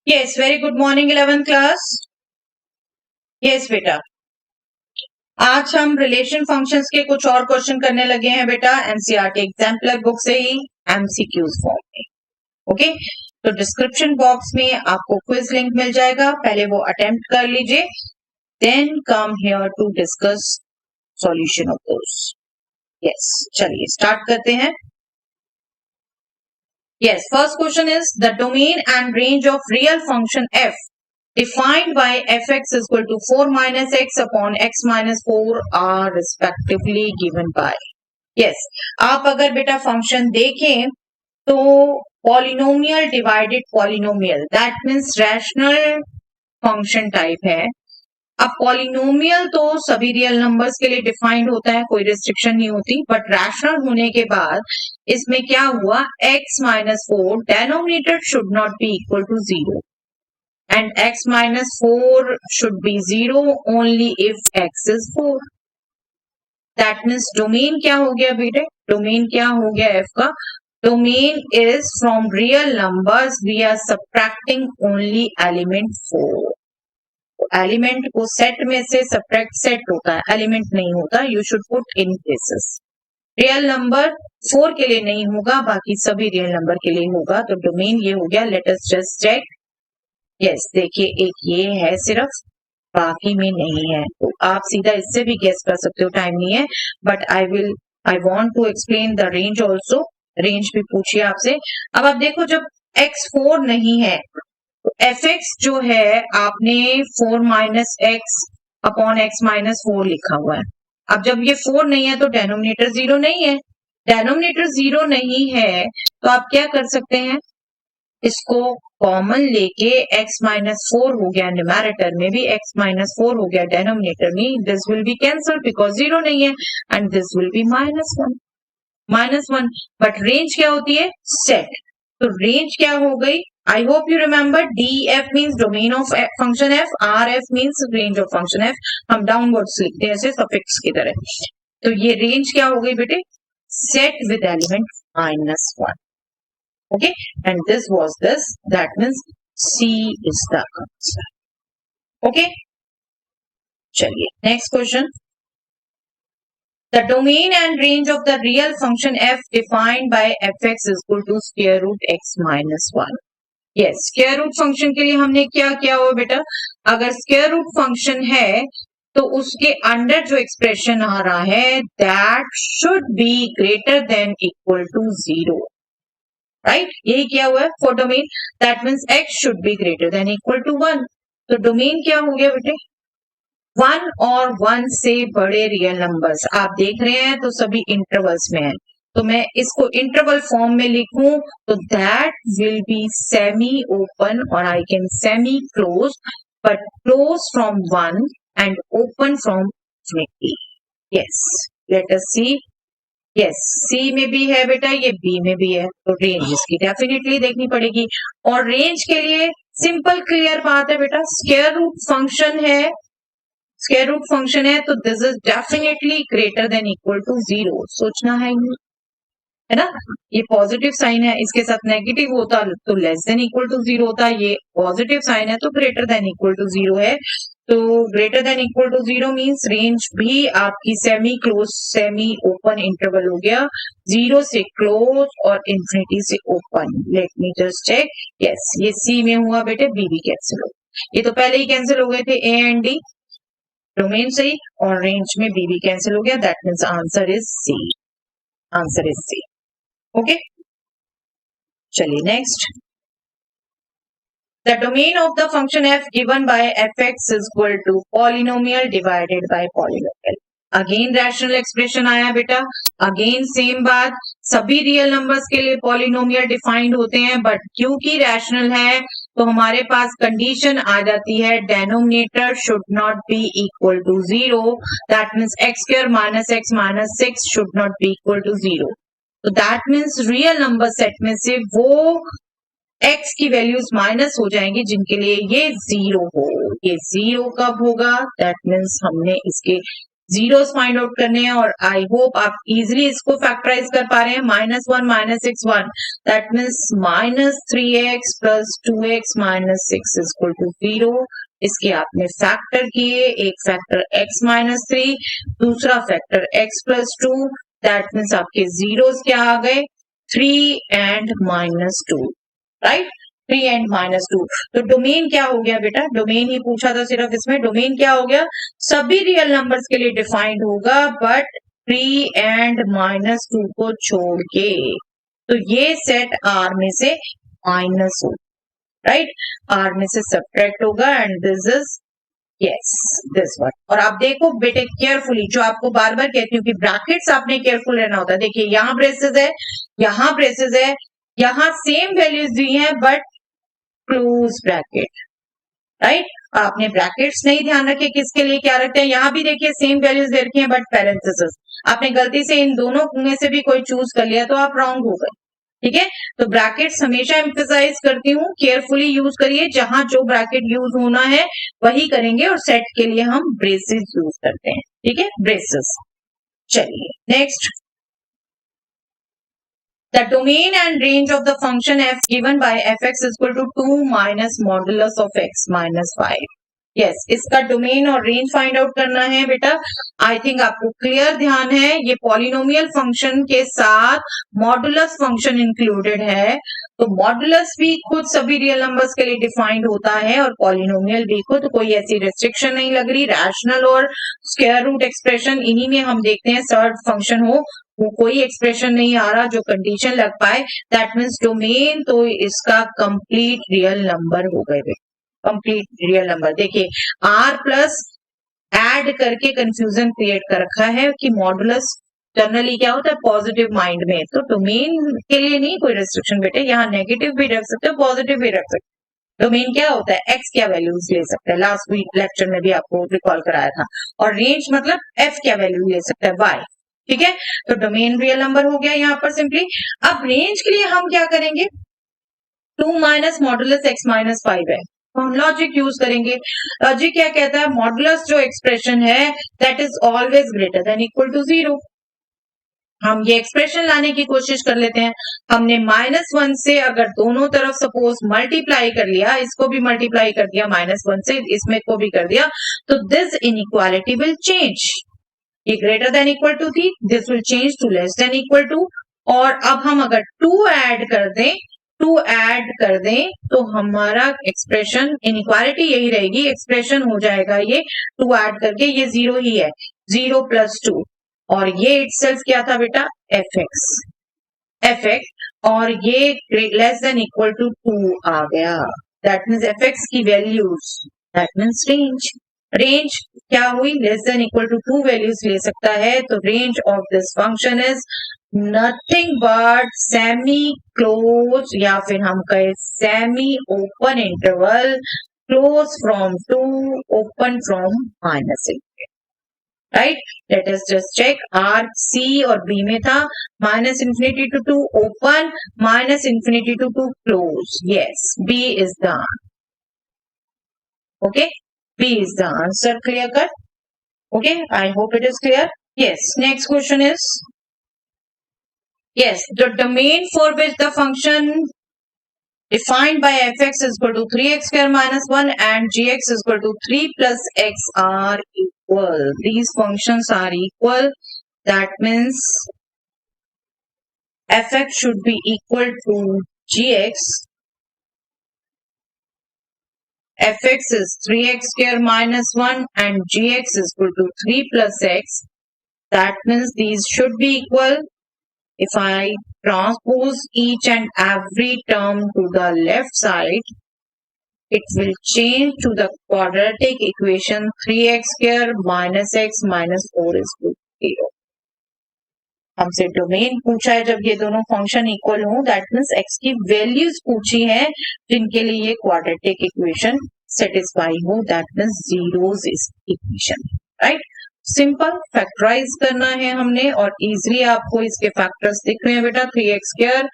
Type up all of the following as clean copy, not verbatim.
Yes, very good morning 11th class. Yes बेटा, आज हम रिलेशन फंक्शंस के कुछ और क्वेश्चन करने लगे हैं बेटा, एनसीईआरटी एग्जाम्पलर बुक से ही एमसीक्यूज फॉर्म में। ओके, तो डिस्क्रिप्शन बॉक्स में आपको क्विज लिंक मिल जाएगा, पहले वो अटेम्प्ट कर लीजिए, then come here to discuss solution of those. Yes, चलिए स्टार्ट करते हैं। Yes, first question is the domain and range of real function f defined by fx is equal to 4 minus x upon x minus 4 are respectively given by. Yes, आप अगर बेटा function देखें तो polynomial divided polynomial, that means rational function type है। अब polynomial तो सभी real numbers के लिए डिफाइंड होता है, कोई रिस्ट्रिक्शन नहीं होती, बट रैशनल होने के बाद इसमें क्या हुआ, x minus 4 denominator should not be equal to 0 and x minus 4 should be 0 only if x is 4। That means domain क्या हो गया बेटे, डोमेन क्या हो गया f का, domain is from real numbers we are subtracting only element 4। Element को set में से सब्ट्रैक्ट सेट होता है, एलिमेंट नहीं होता, you should put in places. Real number 4 के लिए नहीं होगा, बाकी सभी रियल नंबर के लिए होगा, तो डोमेन ये हो गया। Let us just check. Yes, देखिए एक ये है सिर्फ, बाकी में नहीं है, तो आप सीधा इससे भी गेस कर सकते हो, टाइम नहीं है, but I want to explain the range also. Range भी पूछिए आपसे। अब आप देखो, जब x 4 नहीं है तो fx जो है आपने 4 minus x upon x minus 4 लिखा हुआ है। अब जब ये 4 नहीं है तो डेनोमिनेटर 0 नहीं है, डेनोमिनेटर 0 नहीं है तो आप क्या कर सकते हैं, इसको कॉमन लेके x माइनस 4 हो गया, न्यूमैरेटर में भी x माइनस 4 हो गया, डेनोमिनेटर में this will be cancel because 0 नहीं है, and this will be minus one. But range क्या होती है, सेट। तो रेंज क्या हो गई, I hope you remember DF means domain of function f, RF means range of function f। हम डाउनवर्ड्स लिखते हैं ऐसे सफिक्स की तरह। तो ये रेंज क्या हो गई बेटे, set with element minus 1। Okay, and this was this, that means C is the answer. Okay, चलिए next question. The domain and range of the real function f defined by fx is equal to square root x minus 1। Yes, square root function के लिए हमने क्या किया हुआ बेटा, अगर square root function है तो उसके अंडर जो एक्सप्रेशन आ रहा है that should be greater than equal to 0, right, यही किया हुआ है for domain, that means x should be greater than equal to 1। तो डोमेन क्या हो गया बेटे, 1 और 1 से बड़े रियल नंबर्स आप देख रहे हैं तो सभी इंटरवल्स में है, तो मैं इसको इंटरवल फॉर्म में लिखूं तो that will be semi open और I can semi close, but close from 1 and open from infinity. Yes, let us see. Yes, C में भी है बेटा, ये बी में भी है, तो रेंज इसकी डेफिनेटली देखनी पड़ेगी। और रेंज के लिए सिंपल क्लियर बात है बेटा, स्क्वायर रूट फंक्शन है, स्क्वायर रूट फंक्शन है तो this is definitely greater than equal to 0, सोचना है ना, ये पॉजिटिव साइन है, इसके साथ नेगेटिव होता तो लेस देन इक्वल टू 0 होता, ये पॉजिटिव साइन है तो ग्रेटर देन इक्वल टू 0 है, तो greater than equal to 0 means range भी आपकी semi close semi open interval हो गया, 0 से क्लोज और इंफिनिटी से open. Let me just check. Yes, ये सी में हुआ बेटे, बी भी कैंसिल हो, ये तो पहले ही कैंसिल हो गए थे, ए एंड डी डोमेन सही और रेंज में बी भी कैंसिल हो गया, that means answer is C, answer is C. Okay, चलिए next. The domain of the function f given by fx is equal to polynomial divided by polynomial। Again rational expression आया बेटा, again same बात, सभी real numbers के लिए polynomial defined होते हैं, but क्योंकि रैशनल है तो हमारे पास कंडीशन आ जाती है denominator should not be equal to 0, that means x square minus x minus 6 should not be equal to 0। तो that means real number set में से वो x की वैल्यूज माइनस हो जाएंगी जिनके लिए ये 0 हो। ये 0 कब होगा, दैट मीन्स हमने इसके जीरोस फाइंड आउट करने हैं और आई होप आप इजिली इसको फैक्टराइज कर पा रहे हैं। -1 -x 1 that means -3x + 2x - 6 = 0। इसके आपने फैक्टर किए, एक फैक्टर x - 3, दूसरा फैक्टर x + 2 दैट मीन्स आपके जीरोस क्या आ गए 3 and -2, राइट 3 and -2। तो डोमेन क्या हो गया बेटा, डोमेन ही पूछा था सिर्फ, इसमें डोमेन क्या हो गया, सभी रियल नंबर्स के लिए डिफाइंड होगा बट 3 and -2 को छोड़ के। तो ये सेट R में से माइनस हो, राइट R में से सब्ट्रैक्ट होगा and this is yes this one. और आप देखो बेटे केयरफुली, जो आपको बार बार कहती हूँ कि ब्रैकेट्स आपने केयरफुल रहना होता है। देखिए यहाँ ब्रेसेस है, यहाँ ब्रेसेस है, यहाँ सेम वैल्यूज दी हैं बट क्लोज ब्रैकेट, राइट। आपने ब्रैकेट्स नहीं ध्यान रखे किसके लिए क्या रखते हैं। यहाँ भी देखिए सेम वैल्यूज दे रखी हैं बट पैरेंथेसिस, आपने गलती से इन दोनों में से भी कोई चूज कर लिया तो आप रॉन्ग हो गए, ठीक है। तो ब्रैकेट्स हमेशा एम्फेसाइज करती हूँ, केयरफुली यूज करिए, जहां जो ब्रैकेट यूज होना है वही करेंगे और सेट के लिए हम ब्रेसेस यूज करते हैं, ठीक है, ब्रेसेस। चलिए next, the domain and range of the function f given by fx is equal to 2 minus modulus of x minus 5। Yes इसका डोमेन और रेंज फाइंड आउट करना है बेटा। आई थिंक आपको क्लियर ध्यान है, ये पॉलिनोमियल फंक्शन के साथ मॉडुलस फंक्शन इंक्लूडेड है। तो मॉडुलस भी खुद सभी रियल नंबर्स के लिए डिफाइंड होता है और पॉलिनोमियल भी खुद, कोई ऐसी रेस्ट्रिक्शन नहीं लग रही। रैशनल और स्क्वायर रूट एक्सप्रेशन इन्हीं में हम देखते हैं, सर्ड फंक्शन हो वो कोई एक्सप्रेशन नहीं आ रहा जो कंडीशन लग पाए, दैट मीन्स डोमेन तो इसका कंप्लीट रियल नंबर हो गए, कंप्लीट रियल नंबर। देखिए R प्लस ऐड करके कंफ्यूजन क्रिएट कर रखा है कि मॉडुलस जनरली क्या होता है पॉजिटिव माइंड में, तो डोमेन के लिए नहीं कोई रेस्ट्रिक्शन बेटे, यहाँ नेगेटिव भी रख सकते हो पॉजिटिव भी रख सकते हो। डोमेन क्या होता है, एक्स क्या वैल्यूज ले सकता है, लास्ट वीक लेक्चर में भी आपको रिकॉल कराया था। और रेंज मतलब एफ क्या वैल्यू ले सकता है, वाई, ठीक है। तो डोमेन रियल नंबर हो गया यहाँ पर सिंपली। अब रेंज के लिए हम क्या करेंगे, 2 माइनस मॉडुलस x माइनस 5 है, हम लॉजिक यूज करेंगे। लॉजिक क्या कहता है, मॉडुलस जो एक्सप्रेशन है that is always greater than equal to 0। हम ये एक्सप्रेशन लाने की कोशिश कर लेते हैं। हमने -1 से अगर दोनों तरफ सपोज मल्टीप्लाई कर लिया, इसको भी मल्टीप्लाई कर दिया -1 से, इसमें को भी कर दिया, तो दिस इनइक्वालिटी विल चेंज। ये ग्रेटर देन इक्वल टू थी, this will change to less than equal to. और अब हम अगर 2 ऐड कर दें तो हमारा एक्सप्रेशन इनइक्वालिटी यही रहेगी, एक्सप्रेशन हो जाएगा ये 2 ऐड करके, ये 0 ही है, 0 + 2 और ये इटसेल्फ क्या था बेटा fx, और ये लेस देन इक्वल टू 2 आ गया, दैट मीन्स fx की वैल्यूज, दैट मीन्स रेंज क्या हुई, less than equal to 2 values ले सकता है। तो range of this function is nothing but semi close, या फिर हम कहें semi open interval, close from 2 open from -8, right. Let us just check, are C और बी में था -∞ to 2 open, -∞ to 2 close, yes B is the answer, okay, B is the answer, clear cut? Okay, I hope it is clear. Yes, next question is, yes, the domain for which the function defined by fx is equal to 3x square minus 1 and gx is equal to 3 plus x are equal. These functions are equal. That means fx should be equal to gx. fx is 3x square minus 1 and gx is equal to 3 plus x. That means these should be equal. If I transpose each and every term to the left side, it will change to the quadratic equation 3x square minus x minus 4 is equal to 0. हमसे domain पूछा है जब ये दोनों function equal हो, that means x की values पूछी है जिनके लिए ये क्वाड्रेटिक इक्वेशन सेटिस्फाई हो, that means zeros is equation, right. Simple factorise करना है हमने और इजिली आपको इसके फैक्टर्स दिख रहे हैं बेटा, 3x square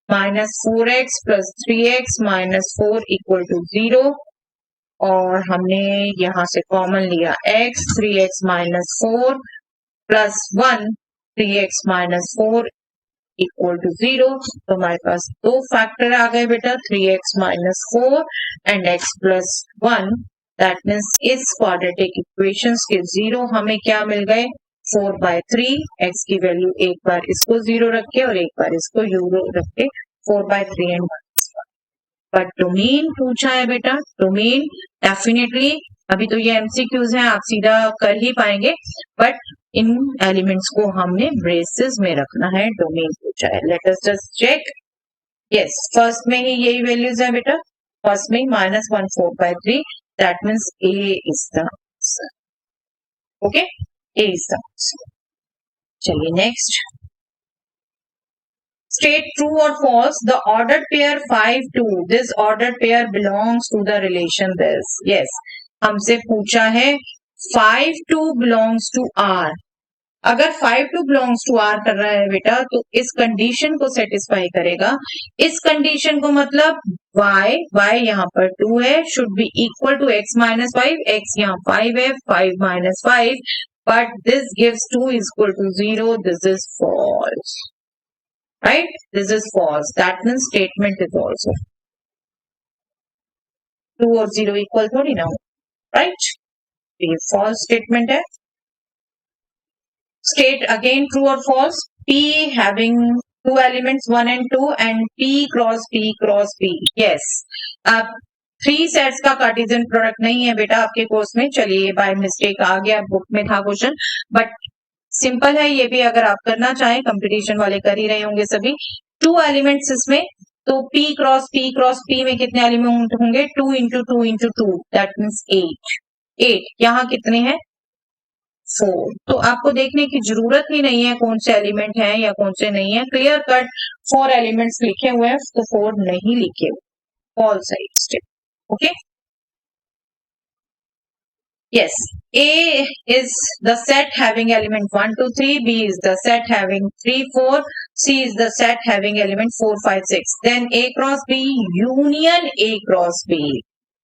minus 4x plus 3x minus 4 equal to 0। और हमने यहाँ से कॉमन लिया x, 3x minus 4 plus 1, 3x minus 4 equal to 0। तो हमारे पास दो फैक्टर आ गए बेटा, 3x minus 4 and x plus 1। That means इस क्वाड्रेटिक इक्वेशंस के जीरो हमें क्या मिल गए, 4/3। x की वैल्यू एक बार इसको 0 रख के और एक बार इसको 0 रख के 4/3 एंड 1। बट डोमेन पूछा है बेटा, डोमेन डेफिनेटली अभी तो ये एमसीक्यूज हैं, आप सीधा कर ही पाएंगे, बट इन एलिमेंट्स को हमने ब्रेसेस में रखना है। डोमेन पूछा है, let us just check. Yes, first में ही यही वैल्यूज है बेटा, फर्स्ट में -1 4/3, that means A is the answer. Okay, A is the answer. चलिए next, state true or false the ordered pair 5 2, this ordered pair belongs to the relation this। yes, हमसे पूछा है 5 2 belongs to R। अगर 5 2 belongs to R कर रहा है बेटा तो इस कंडीशन को सेटिस्फाई करेगा। इस कंडीशन को मतलब y यहाँ पर 2 है, should be equal to x minus 5, x यहाँ 5 है, 5 minus 5, but this gives 2 is equal to 0, this is false. Right? This is false. That means statement is also 2 और 0 equal थोड़ी ना, right? ये false statement है। State again true or false. P having two elements 1 and 2 and P cross P cross P। Yes. अब 3 sets का Cartesian product नहीं है बेटा आपके कोर्स में, चलिए बाय मिस्टेक आ गया, बुक में था क्वेश्चन, बट सिंपल है ये भी, अगर आप करना चाहें, कंपटीशन वाले कर ही रहे होंगे सभी। 2 एलिमेंट्स इसमें, तो P क्रॉस P में कितने एलिमेंट होंगे, 2 इंटू 2 इंटू 2, दैट मीन्स 8। यहाँ कितने हैं, 4। तो आपको देखने की जरूरत ही नहीं है कौन से एलिमेंट हैं या कौन से नहीं है, क्लियर कट 4 एलिमेंट्स लिखे हुए हैं, तो 4 नहीं लिखे हुए, फॉल्स है step. Okay, yes, A is the set having element 1 2 3, B is the set having 3 4, C is the set having element 4 5 6, then A cross B union A cross B।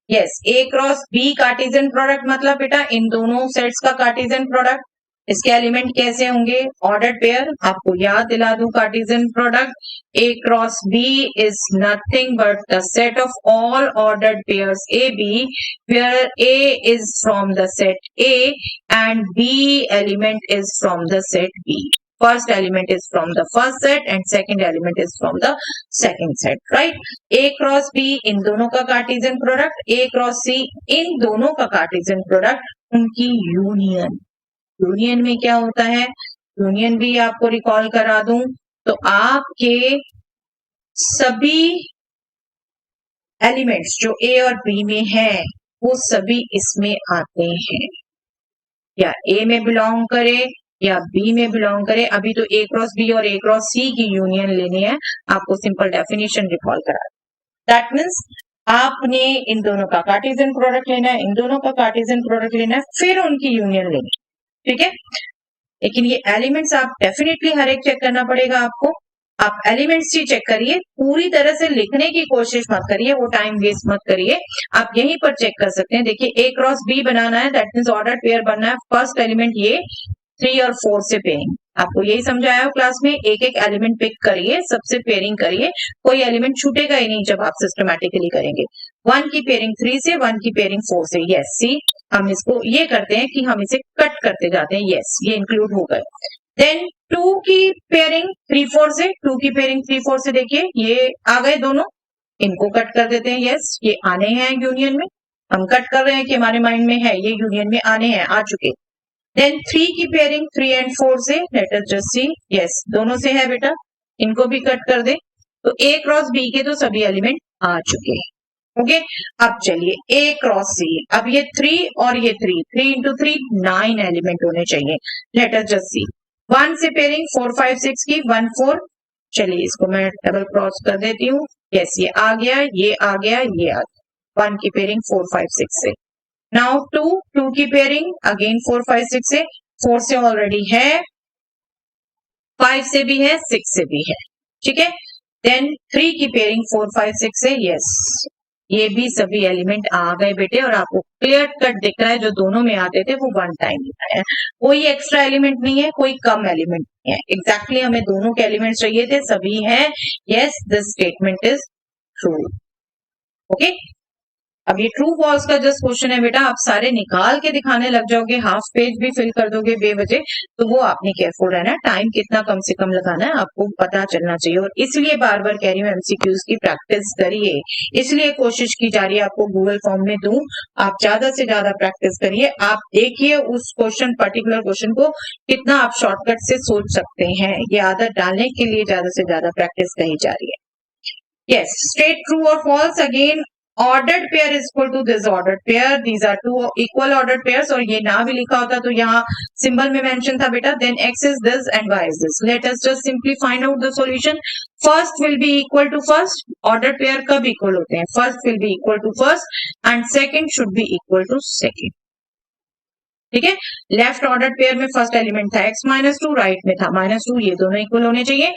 yes, A cross B Cartesian product मतलब बेटा इन दोनों sets का Cartesian product. इसके element कैसे होंगे, ordered pair. आपको याद दिला दूं Cartesian product, A cross B is nothing but the set of all ordered pairs AB, where A is from the set A and B element is from the set B। First element is from the first set and second element is from the second set, right? A cross B इन दोनों का Cartesian product, A cross C इन दोनों का Cartesian product, उनकी union. Union में क्या होता है, union भी आपको रिकॉल करा दूं तो आपके सभी एलिमेंट्स जो ए और बी में हैं वो सभी इसमें आते हैं, या ए में बिलोंग करे या बी में बिलोंग करे। अभी तो ए क्रॉस बी और ए क्रॉस सी की यूनियन लेनी है, आपको सिंपल डेफिनेशन रिकॉल करा। दैट मीन्स आपने इन दोनों का कार्टेशियन प्रोडक्ट लेना है, इन दोनों का कार्टेशियन प्रोडक्ट लेना है, फिर उनकी यूनियन लेनी है, ठीक है। लेकिन ये एलिमेंट्स आप डेफिनेटली हर एक चेक करना पड़ेगा आपको। आप एलिमेंट्स ही चेक करिए, पूरी तरह से लिखने की कोशिश मत करिए, वो टाइम वेस्ट मत करिए, आप यहीं पर चेक कर सकते हैं। देखिए A क्रॉस B बनाना है, दैट मीन्स ऑर्डर पेयर बनना है, फर्स्ट एलिमेंट ये 3 और 4 से पेयरिंग। आपको यही समझाया क्लास में, एक एक एलिमेंट पिक करिए, सबसे पेयरिंग करिए, कोई एलिमेंट छूटेगा ही नहीं जब आप सिस्टमैटिकली करेंगे। 1 की पेयरिंग 3 से, 1 की पेयरिंग 4 से। यस, सी हम इसको ये करते हैं कि हम इसे कट करते जाते हैं। यस, ये इंक्लूड हो गए। देन 2 की पेयरिंग 3 4 से, 2 की पेयरिंग 3 4 से, देखिए ये आ गए दोनों, इनको कट कर देते हैं। यस, ये आने हैं यूनियन में, हम कट कर रहे हैं कि हमारे माइंड में है ये यूनियन में आने हैं, आ चुके। देन 3 की पेयरिंग 3 एंड 4 से, late us just see. Yes, दोनों से है बेटा, इनको भी कट कर दे, तो A क्रॉस B के तो सभी एलिमेंट आ चुके हैं। ओके, अब चलिए A क्रॉस C, अब ये 3 और ये 3 इंटू 3 9 एलिमेंट होने चाहिए। लेट अस जस्ट सी, 1 से पेयरिंग 4 5 6 की 1 4, चलिए इसको मैं डबल क्रॉस कर देती हूँ। यस, ये आ गया, ये आ गया, ये आ गया। 1 की पेयरिंग 4 5 6 से। नाउ 2 की पेयरिंग अगेन 4 5 6 से, 4 से ऑलरेडी है, 5 से भी है, 6 से भी है, ठीक है। देन 3 की पेयरिंग 4 5 6 से। यस, ये भी सभी एलिमेंट आ गए बेटे और आपको क्लियर कट दिख रहा है जो दोनों में आते थे वो वन टाइम आया है, कोई एक्स्ट्रा एलिमेंट नहीं है, कोई कम एलिमेंट नहीं है, एग्जैक्टली हमें दोनों के एलिमेंट्स चाहिए थे, सभी हैं। Yes this statement is true. Okay, अब ये ट्रू फॉल्स का जस्ट क्वेश्चन है बेटा, आप सारे निकाल के दिखाने लग जाओगे, हाफ पेज भी फिल कर दोगे बेवजह, तो वो आपने केयरफुल रहना, टाइम कितना कम से कम लगाना है आपको पता चलना चाहिए। और इसलिए बार बार कह रही हूँ एमसीक्यूज की प्रैक्टिस करिए, इसलिए कोशिश की जा रही है आपको गूगल फॉर्म में दूं, आप ज्यादा से ज्यादा प्रैक्टिस करिए, आप देखिए उस क्वेश्चन पर्टिकुलर क्वेश्चन को कितना आप शॉर्टकट से सोच सकते हैं, ये आदत डालने के लिए ज्यादा से ज्यादा प्रैक्टिस कही जा रही है। यस, स्ट्रेट ट्रू और false, again ordered pair is equal to this ordered pair, these are two equal ordered pairs, और ये ना भी लिखा होता तो यहाँ सिंबल में मेंशन था बेटा, then x is this and y is this. Let us just simply find out the solution. First will be equal to first, ordered pair कब equal होते हैं, first will be equal to first and second should be equal to second. ठीक है, left order pair में first element था x minus 2, right में था minus 2, ये दोनों इक्वल होने चाहिए।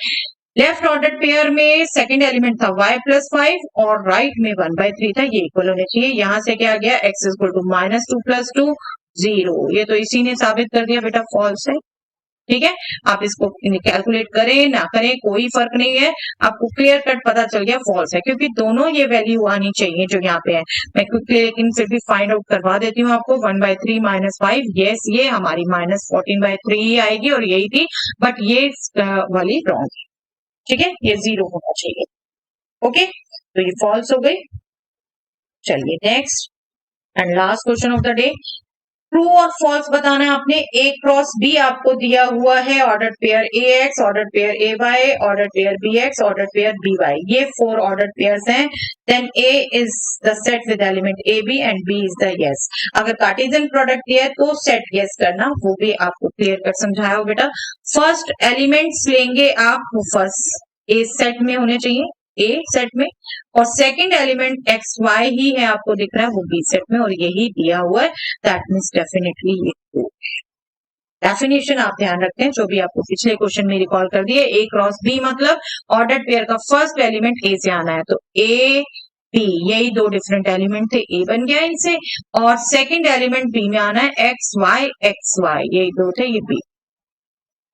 लेफ्ट ऑर्डर पेयर में सेकंड एलिमेंट था y प्लस 5 और राइट में 1/3 था, ये इक्वल होने चाहिए। यहां से क्या आ गया, x equal to minus 2 plus 2 0, ये तो इसी ने साबित कर दिया बेटा फॉल्स है। ठीक है, आप इसको कैलकुलेट करें ना करें कोई फर्क नहीं है, आपको क्लियर कट पता चल गया फॉल्स है, क्योंकि दोनों ये वैल्यू आनी चाहिए जो यहाँ पे है। मैं क्विकली लेकिन फिर भी फाइंड आउट करवा देती हूँ आपको, 1/3 माइनस 5, यस ये हमारी माइनस 14/3 ही आएगी और यही थी, बट ये वाली रॉन्ग है। ठीक है, ये 0 होना चाहिए। ओके, तो ये फॉल्स हो गई। चलिए next and last question of the day, true और फॉल्स बताना है आपने। ए क्रॉस बी आपको दिया हुआ है, order pair A X, order pair A Y, order pair B X, order pair B Y, ये 4 ऑर्डर पेयर्स हैं। Then A is the set with element A B and B is the yes. अगर Cartesian product दिया है तो set yes करना, वो भी आपको क्लियर कर समझाया हो बेटा। फर्स्ट एलिमेंट्स लेंगे आप, वो फर्स्ट ए सेट में होने चाहिए, ए सेट में, और second element x why he है आपको दिख रहा है, वो बी सेट में, और यही दिया हुआ है, दैट मीन्स डेफिनेटली ये ट्रू। डेफिनेशन आप ध्यान रखते हैं जो भी आपको पिछले क्वेश्चन में रिकॉल कर दिए, ए क्रॉस बी मतलब ऑर्डर पेयर का फर्स्ट एलिमेंट ए से आना है, तो ए बी यही दो डिफरेंट एलिमेंट थे, ए बन गया इनसे, और सेकंड एलिमेंट बी में आना है एक्स वाई यही दो थे, ये B.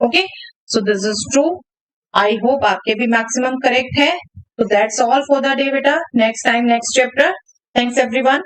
Okay, so this is true. I hope आपके भी मैक्सिमम करेक्ट है। So that's all for the day beta. Next time, next chapter. Thanks everyone.